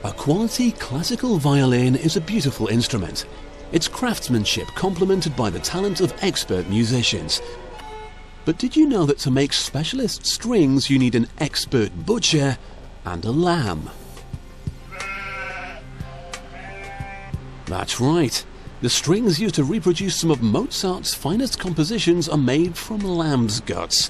A quality classical violin is a beautiful instrument. Its craftsmanship complemented by the talent of expert musicians. But did you know that to make specialist strings you need an expert butcher and a lamb? That's right. The strings used to reproduce some of Mozart's finest compositions are made from lamb's guts.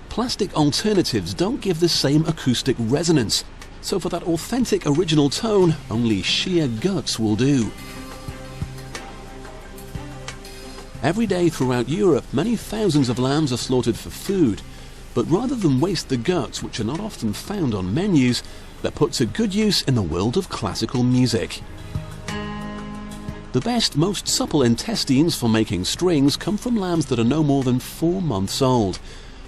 Plastic alternatives don't give the same acoustic resonance, so for that authentic original tone, only sheer guts will do. Every day throughout Europe, many thousands of lambs are slaughtered for food, but rather than waste the guts, which are not often found on menus, they're put to good use in the world of classical music. The best, most supple intestines for making strings come from lambs that are no more than 4 months old,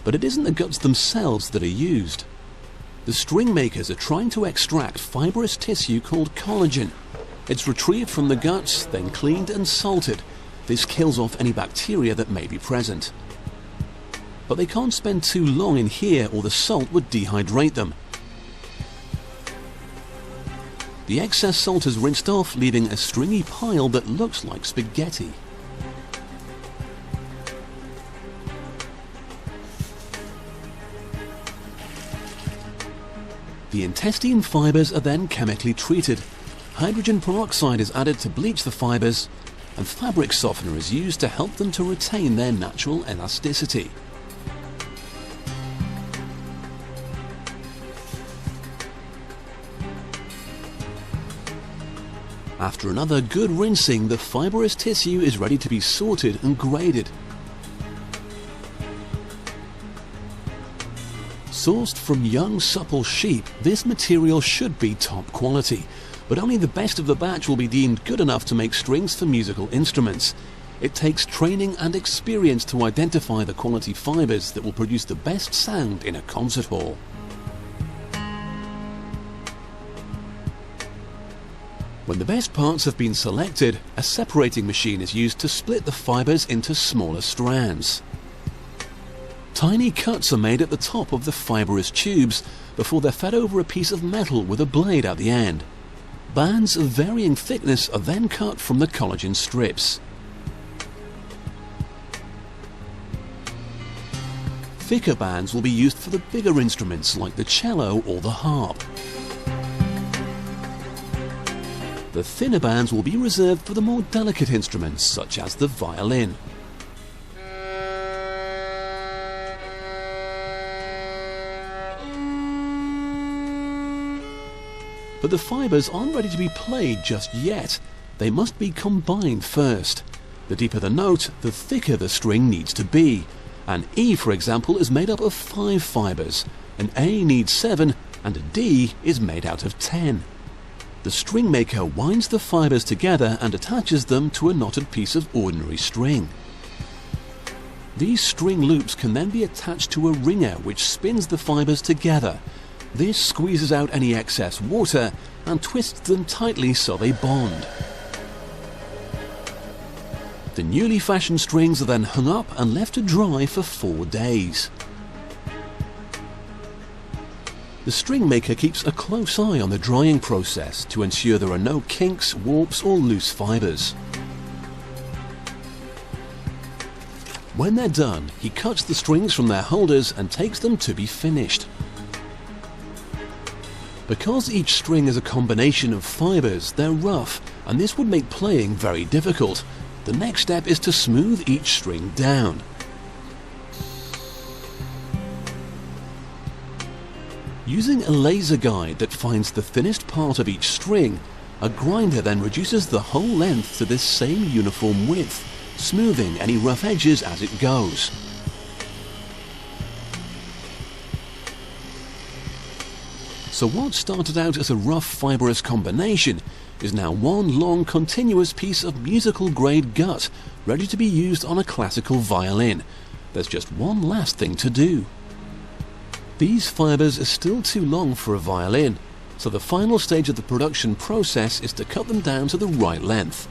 but it isn't the guts themselves that are used. The string makers are trying to extract fibrous tissue called collagen. It's retrieved from the guts, then cleaned and salted. This kills off any bacteria that may be present. But they can't spend too long in here or the salt would dehydrate them. The excess salt is rinsed off, leaving a stringy pile that looks like spaghetti. The intestine fibers are then chemically treated. Hydrogen peroxide is added to bleach the fibers, and fabric softener is used to help them to retain their natural elasticity. After another good rinsing, the fibrous tissue is ready to be sorted and graded. Sourced from young, supple sheep, this material should be top quality, but only the best of the batch will be deemed good enough to make strings for musical instruments. It takes training and experience to identify the quality fibers that will produce the best sound in a concert hall. When the best parts have been selected, a separating machine is used to split the fibers into smaller strands. Tiny cuts are made at the top of the fibrous tubes before they're fed over a piece of metal with a blade at the end. Bands of varying thickness are then cut from the collagen strips. Thicker bands will be used for the bigger instruments like the cello or the harp. The thinner bands will be reserved for the more delicate instruments such as the violin. But the fibers aren't ready to be played just yet. They must be combined first. The deeper the note, the thicker the string needs to be. An E, for example, is made up of 5 fibers. An A needs 7, and a D is made out of 10. The string maker winds the fibers together and attaches them to a knotted piece of ordinary string. These string loops can then be attached to a wringer which spins the fibers together. This squeezes out any excess water and twists them tightly so they bond. The newly fashioned strings are then hung up and left to dry for 4 days. The string maker keeps a close eye on the drying process to ensure there are no kinks, warps or loose fibers. When they're done, he cuts the strings from their holders and takes them to be finished. Because each string is a combination of fibers, they're rough, and this would make playing very difficult. The next step is to smooth each string down. Using a laser guide that finds the thinnest part of each string, a grinder then reduces the whole length to this same uniform width, smoothing any rough edges as it goes. So what started out as a rough fibrous combination is now one long continuous piece of musical grade gut, ready to be used on a classical violin. There's just one last thing to do. These fibers are still too long for a violin, so the final stage of the production process is to cut them down to the right length.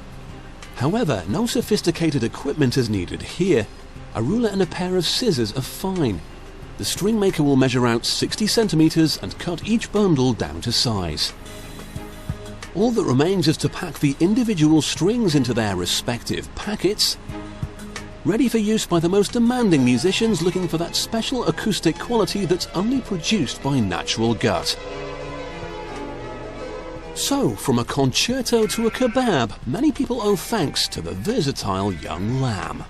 However, no sophisticated equipment is needed here. A ruler and a pair of scissors are fine. The string maker will measure out 60 centimeters and cut each bundle down to size. All that remains is to pack the individual strings into their respective packets, ready for use by the most demanding musicians looking for that special acoustic quality that's only produced by natural gut. So, from a concerto to a kebab, many people owe thanks to the versatile young lamb.